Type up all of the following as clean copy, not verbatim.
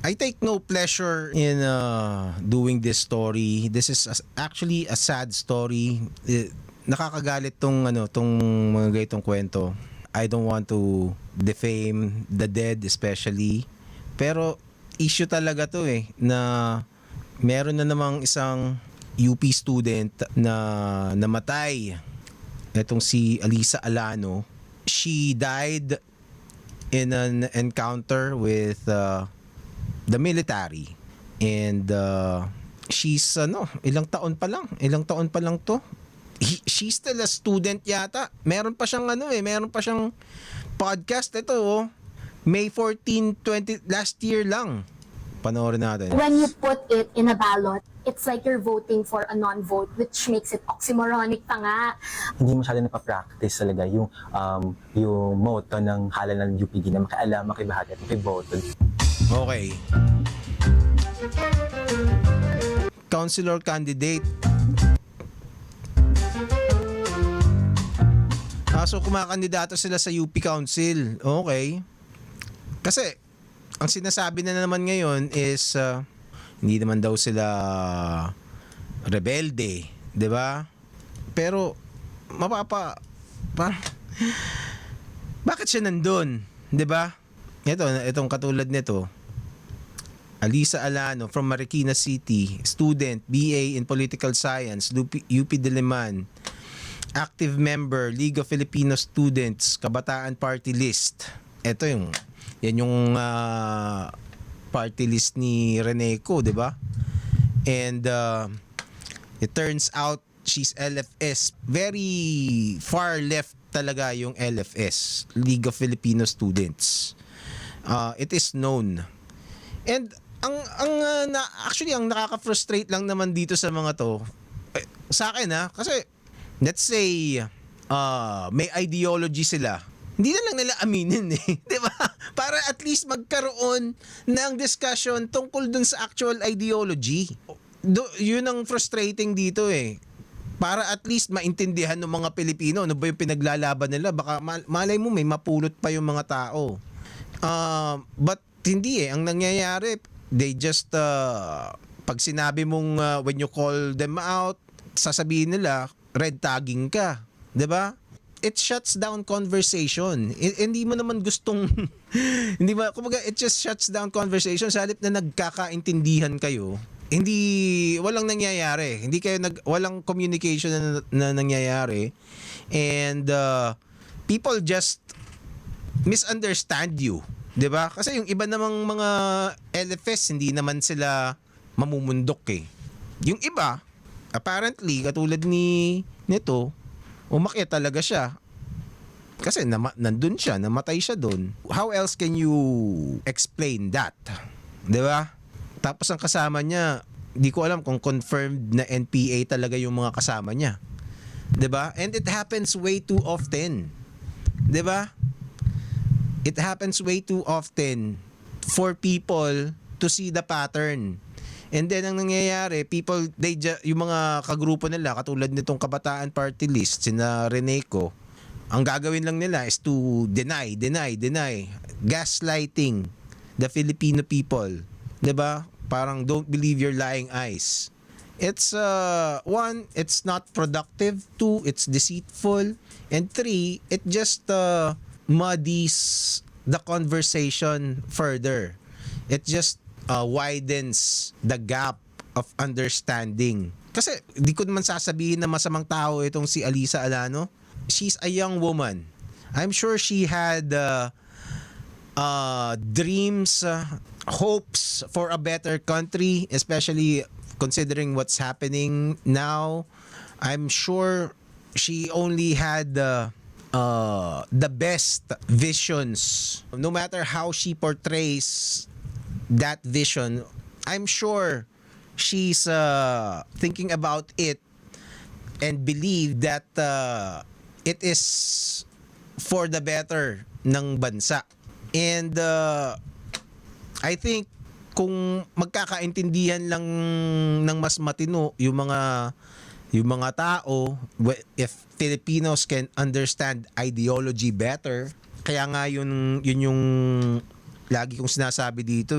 I take no pleasure in doing this story. This is actually a sad story. Nakakagalit tong mga ganitong kwento. I don't want to defame the dead especially. Pero issue talaga to na meron na namang isang UP student na namatay. Etong si Alisa Alano. She died in an encounter with the military, and she's ilang taon pa lang to. She's still a student yata. Meron pa siyang meron pa siyang podcast ito. May 14, 20 last year lang. Panoorin natin. When you put it in a ballot, it's like you're voting for a non-vote, which makes it oxymoronic pa nga. Hindi masyado napapractice talaga yung motto ng halalan ng UPD na makialam, makibahagi at makiboto. Okay. Councilor candidate. So kumakandidato sila sa UP Council. Okay. Kasi ang sinasabi na naman ngayon is hindi naman daw sila rebelde, 'di ba? Pero bakit siya nandun, 'di ba? Itong katulad nito. Alisa Alano from Marikina City, student, BA in Political Science, UP Diliman, active member, League of Filipino Students, Kabataan Party List. Yan yung party list ni Reneco, di ba? And it turns out she's LFS. Very far left talaga yung LFS, League of Filipino Students. It is known. And actually ang nakaka-frustrate lang naman dito sa mga to, sa akin kasi let's say may ideology sila. Hindi na lang nila aminin 'di ba? Para at least magkaroon ng discussion tungkol dun sa actual ideology. Yun ang frustrating dito Para at least maintindihan ng mga Pilipino ano ba yung pinaglalaban nila. Baka malay mo may mapulot pa yung mga tao. But hindi ang nangyayari, they just pag sinabi mong when you call them out, sasabihin nila red tagging ka, 'di ba? It shuts down conversation. Hindi mo naman gustong hindi ba, kumbaga it just shuts down conversation sa halip na nagkakaintindihan kayo. Walang nangyayari. Walang communication na nangyayari. And people just misunderstand you. 'Di ba? Kasi yung iba namang mga LFS hindi naman sila mamumundok Yung iba, apparently katulad nito, umakyat talaga siya. Kasi nandun siya, namatay siya doon. How else can you explain that? 'Di ba? Tapos ang kasama niya, di ko alam kung confirmed na NPA talaga yung mga kasama niya. 'Di ba? And it happens way too often. 'Di ba? It happens way too often for people to see the pattern. And then ang nangyayari, yung mga kagrupo nila katulad nitong Kabataan Party List, sina Reneco, ang gagawin lang nila is to deny, gaslighting the Filipino people. 'Di ba? Parang don't believe your lying eyes. It's one, it's not productive. Two, it's deceitful. And three, it just muddies the conversation further. It just widens the gap of understanding. Kasi di ko naman sasabihin na masamang tao itong si Alisa Alano. She's a young woman. I'm sure she had dreams, hopes for a better country, especially considering what's happening now. I'm sure she only had the best visions. No matter how she portrays that vision, I'm sure she's thinking about it and believe that it is for the better ng bansa. And I think kung magkakaintindihan lang ng mas matino yung mga tao, if Filipinos can understand ideology better, kaya nga yun yung lagi kong sinasabi dito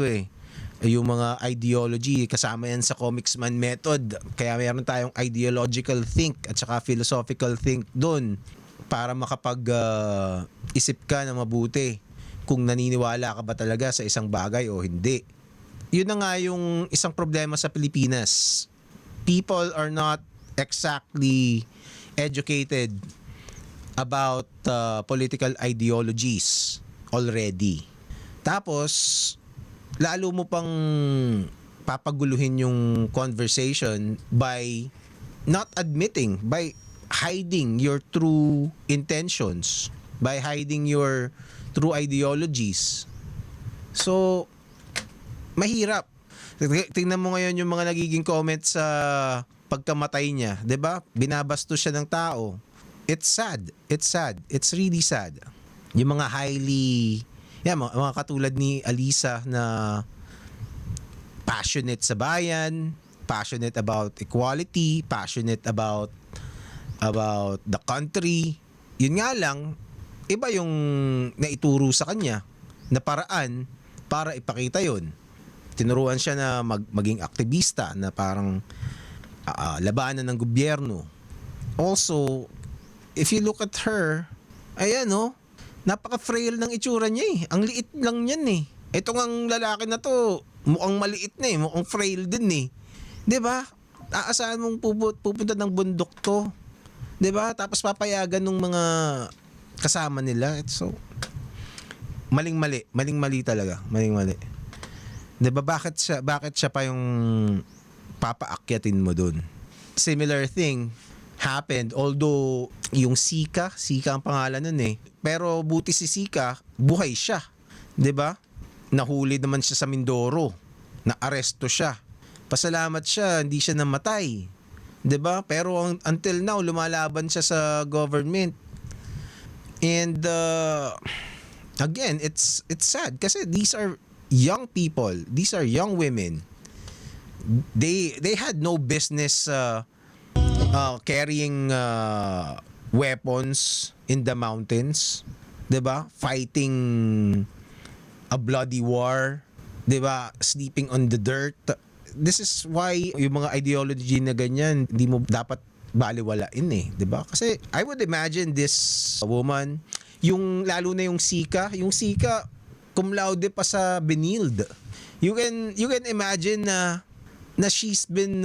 yung mga ideology, kasama yan sa Comics Man method. Kaya meron tayong ideological think at saka philosophical think doon para makapag isip ka na mabuti kung naniniwala ka ba talaga sa isang bagay o hindi. Yun na nga yung isang problema sa Pilipinas. People are not exactly educated about political ideologies already. Tapos, lalo mo pang papaguluhin yung conversation by not admitting, by hiding your true intentions, by hiding your true ideologies. So, mahirap. Tingnan mo ngayon yung mga nagiging comments sa pagkamatay niya, 'di ba? Binabastos siya ng tao. It's sad. It's sad. It's really sad. Yung mga highly, mga katulad ni Alisa na passionate sa bayan, passionate about equality, passionate about the country. Yun nga lang, iba yung naituro sa kanya na paraan para ipakita yun. Tinuruan siya na maging aktivista na parang labanan ng gobyerno. Also, if you look at her, ayan napaka-frail ng itsura niya eh. Ang liit lang niyan eh. Ito ngang lalaki na to, mukhang maliit na eh, mukhang frail din eh. 'Di ba? Aasahan mong pupunta ng bundok to. 'Di ba? Tapos papayagan ng mga kasama nila. So maling-mali talaga. Maling-mali. 'Di ba bakit siya pa yung papaakyatin mo doon? Similar thing happened, although yung Sika ang pangalan nun eh. Pero buti si Sika, buhay siya. 'Di ba? Nahuli naman siya sa Mindoro. Na-aresto siya. Pasalamat siya, hindi siya namatay. 'Di ba? Pero until now lumalaban siya sa government. And again, it's sad kasi these are young people, these are young women. They had no business carrying weapons in the mountains, 'di ba? Fighting a bloody war, 'di ba? Sleeping on the dirt. This is why yung mga ideology na ganyan, hindi mo dapat baliwalain eh, 'di ba? Kasi I would imagine this woman, yung lalo na yung Sika cum laude pa sa Benild. You can imagine na she's been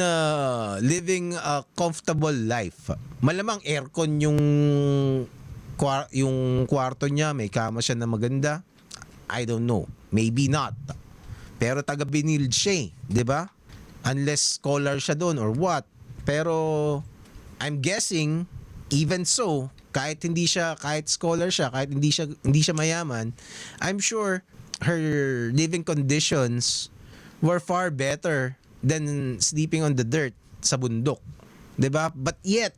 living a comfortable life. Malamang aircon yung kwarto niya, may kama siya na maganda. I don't know. Maybe not. Pero taga Benild siya, 'di ba? Unless scholar siya doon or what. Pero I'm guessing even so, kahit scholar siya, kahit hindi siya mayaman, I'm sure her living conditions were far better than sleeping on the dirt sa bundok. 'Di ba? But yet,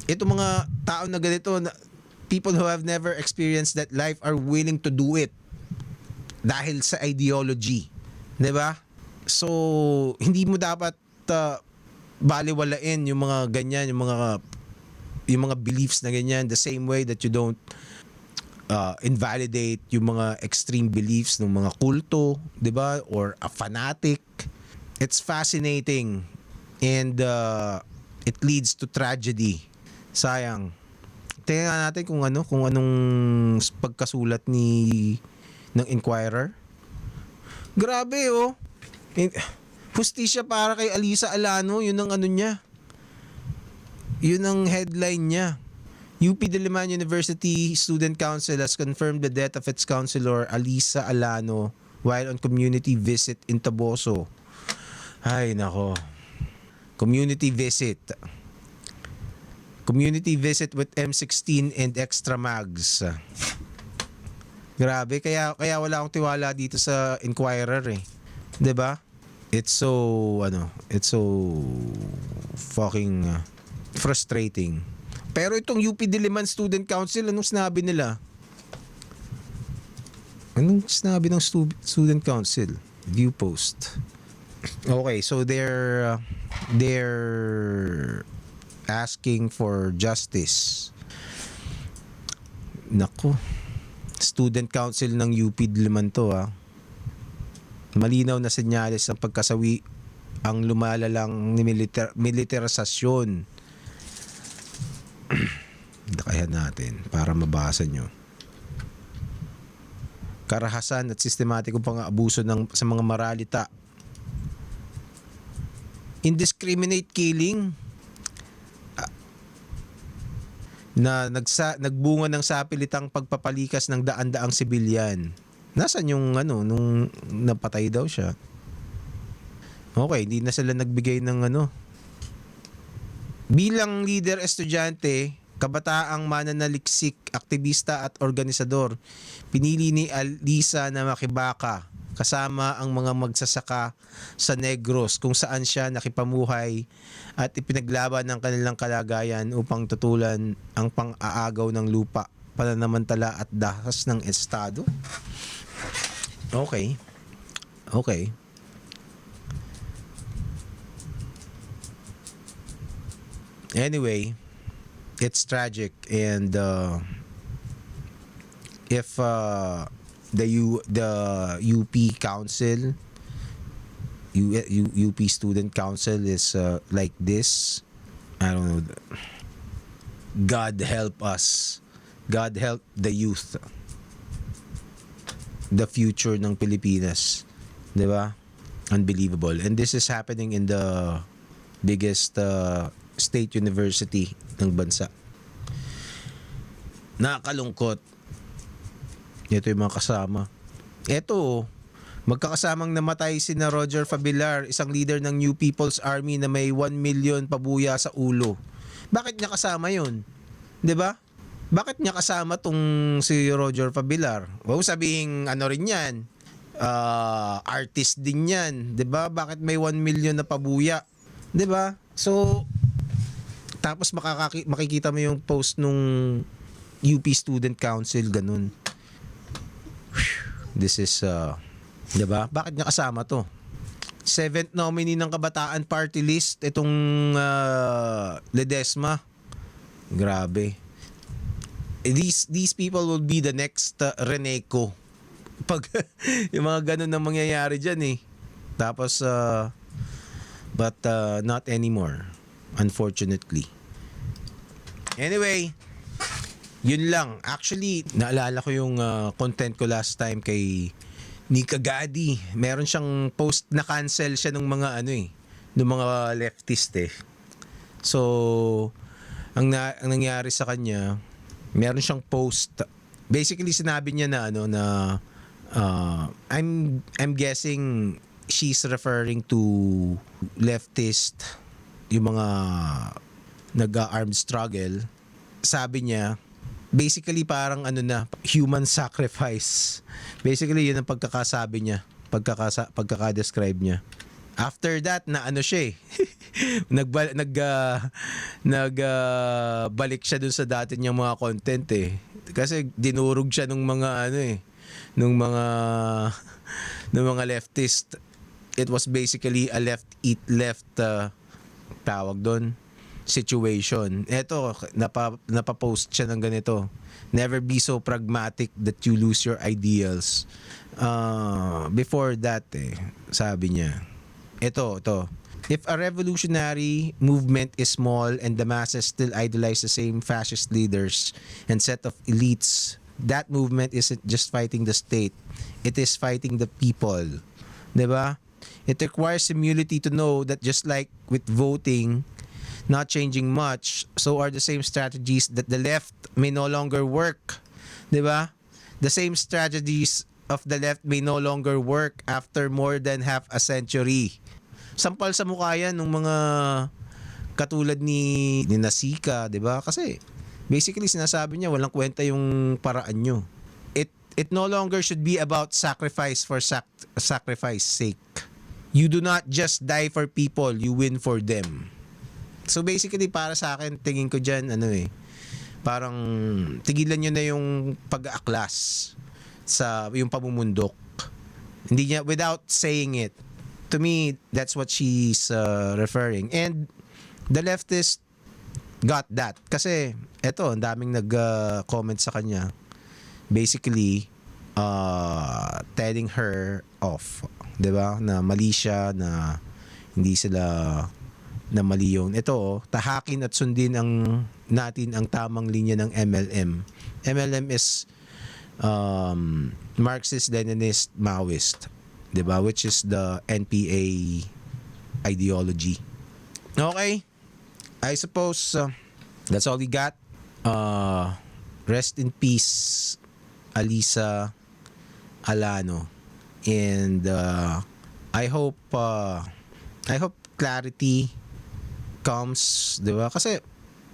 itong mga tao na ganito, people who have never experienced that life are willing to do it dahil sa ideology. 'Di ba? So, hindi mo dapat baliwalain yung mga ganyan, yung mga beliefs na ganyan, the same way that you don't invalidate yung mga extreme beliefs ng mga kulto, 'di ba? Or a fanatic. It's fascinating and it leads to tragedy. Sayang. Tingnan natin kung anong pagkasulat ng Inquirer. Grabe hustisya para kay Alisa Alano, yun ang niya. Yun ang headline niya. UP Diliman University Student Council has confirmed the death of its councilor Alisa Alano while on community visit in Taboso. Ay nako. Community visit with M16 and Extra Mags. Grabe, kaya wala akong tiwala dito sa Inquirer eh. 'Di ba? It's so fucking frustrating. Pero itong UP Diliman Student Council, anong sinabi nila? Anong sinabi ng Student Council? View post. Okay, so they're asking for justice. Nako. Student Council ng UP Diliman to Malinaw na senyales ng pagkasawi ang lumalalang ni militarisasyon. Dakayan natin para mabasa nyo. Karahasan at sistematikong pang-aabuso sa mga maralita. Indiscriminate killing na nagbunga ng sapilitang pagpapalikas ng daan-daang sibilyan. Nasaan yung nung napatay daw siya? Okay, hindi na sila nagbigay ng Bilang leader estudyante, kabataang mananaliksik, aktivista at organisador, pinili ni Alisa na makibaka kasama ang mga magsasaka sa Negros kung saan siya nakipamuhay at ipinaglaban ng kanilang kalagayan upang tutulan ang pang-aagaw ng lupa, pananamantala at dahas ng estado. Okay. Anyway, it's tragic, and if the UP Council, UP Student Council is like this, I don't know. God help us. God help the youth. The future ng Pilipinas, 'di ba? Unbelievable. And this is happening in the biggest state university ng bansa. Nakakalungkot. Ito yung mga kasama. Ito, magkakasamang namatay sina Roger Fabilar, isang leader ng New People's Army na may 1 million pabuya sa ulo. Bakit niya kasama yun? 'Di ba? Bakit niya kasama tong si Roger Fabilar? Huwag sabihin rin yan. Artist din yan. 'Di ba? Bakit may 1 million na pabuya? 'Di ba? So, tapos makikita mo yung post nung UP Student Council, ganun. This is, 'di ba? Bakit niya kasama to? 7th nominee ng Kabataan Party List, itong Ledesma. Grabe. These people will be the next Reneco. Pag yung mga ganun na mangyayari dyan eh. Tapos, but not anymore, unfortunately. Anyway, yun lang. Actually, naalala ko yung content ko last time kay Nika Gadi. Meron siyang post na cancel siya ng mga ng mga leftist eh. So, ang nangyari sa kanya, meron siyang post. Basically, sinabi niya na I'm guessing she's referring to leftist, yung mga nag-armed struggle. Sabi niya, basically parang human sacrifice. Basically, yun ang pagkakasabi niya, pagkaka-describe niya. After that, siya eh. Nagbalik siya dun sa dati niyang mga content eh. Kasi dinurog siya nung mga nung mga leftist. It was basically a left eat left tawag doon situation. Eto, napapost siya ng ganito. Never be so pragmatic that you lose your ideals. Before that sabi niya, ito. If a revolutionary movement is small and the masses still idolize the same fascist leaders and set of elites, that movement isn't just fighting the state. It is fighting the people. 'Di ba? It requires humility to know that just like with voting not changing much, so are the same strategies that the left may no longer work. 'Di ba? The same strategies of the left may no longer work after more than half a century. Sampal sa mukha yan ng mga katulad ni Nasika, 'di ba? Kasi basically sinasabi niya walang kwenta yung paraan nyo. It no longer should be about sacrifice for sacrifice sake. You do not just die for people, you win for them. So basically para sa akin, tingin ko diyan parang tigilan niyo na yung pag-aaklas sa yung pamumundok. Hindi niya, without saying it. To me, that's what she's referring. And the leftist got that. Kasi, eto, ang daming nag-comment sa kanya. Basically, telling her off, 'di ba? Na mali siya, na hindi sila, na mali yun. Ito, tahakin at sundin natin ang tamang linya ng MLM. MLM is Marxist, Leninist, Maoist, 'di ba? Which is the NPA ideology. Okay. I suppose that's all we got. Rest in peace, Alisa Alano. And I hope clarity comes, 'di ba? Kasi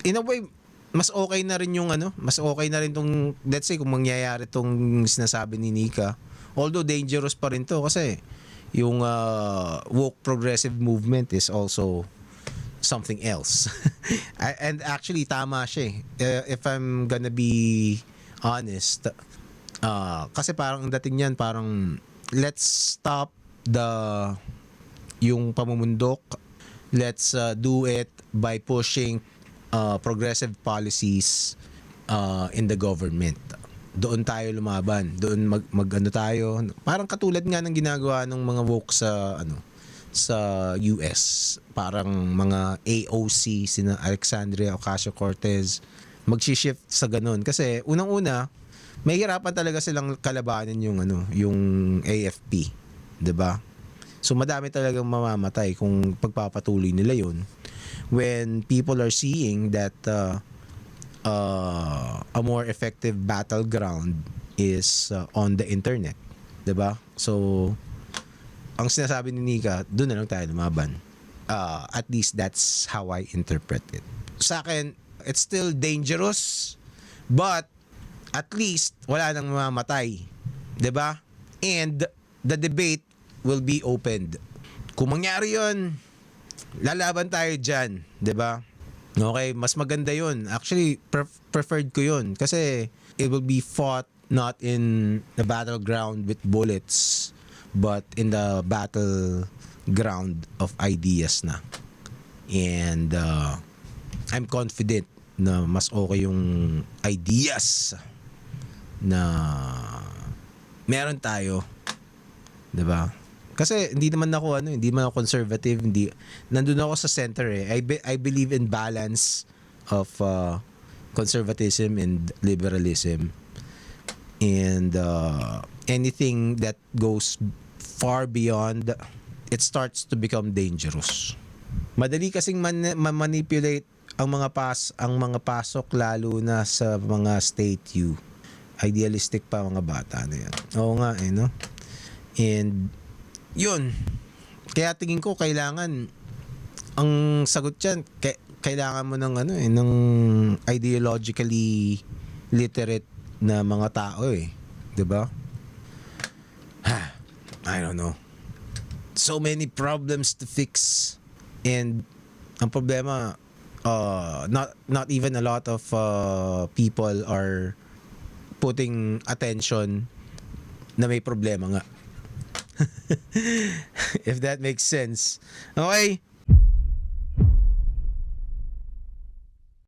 in a way mas okay na rin yung mas okay na rin tong, let's say kung mangyayari tong sinasabi ni Nika. Although dangerous pa rin to kasi yung woke progressive movement is also something else. And actually tama siya eh. If I'm gonna be honest, kasi parang ang dating niyan parang let's stop yung pamumundok. Let's do it by pushing progressive policies in the government. Doon tayo lumaban. Doon mag tayo. Parang katulad nga ng ginagawa ng mga woke sa sa US. Parang mga AOC, sina Alexandria Ocasio-Cortez, magshi-shift sa ganun. Kasi unang-una, mahihirapan talaga silang kalabanin yung AFP, 'di ba? So madami talagang mamamatay kung pagpapatuloy nila 'yon. When people are seeing that a more effective battleground is on the internet, 'di ba? So ang sinasabi ni Nika, doon na lang tayo lumaban. At least that's how I interpret it. Sa akin, it's still dangerous, but at least wala nang mamamatay, 'di ba? And the debate will be opened. Kung mangyari 'yon, lalaban tayo diyan, 'di ba? Okay, mas maganda 'yon. Actually, preferred ko 'yon kasi it will be fought not in the battleground with bullets, but in the battleground of ideas na. And I'm confident na mas okay yung ideas na meron tayo, 'di ba? Kasi hindi naman ako conservative, nandun ako sa center eh. I believe in balance of conservatism and liberalism. And anything that goes far beyond, it starts to become dangerous. Madali kasing manipulate ang mga pasok, lalo na sa mga state U. Idealistic pa mga bata na yan. Oo nga eh, no? And yun, kaya tingin ko kailangan ang sagot diyan, kailangan mo ng ng ideologically literate na mga tao eh, 'di ba? I don't know. So many problems to fix, and ang problema not even a lot of people are putting attention na may problema nga. If that makes sense. Okay,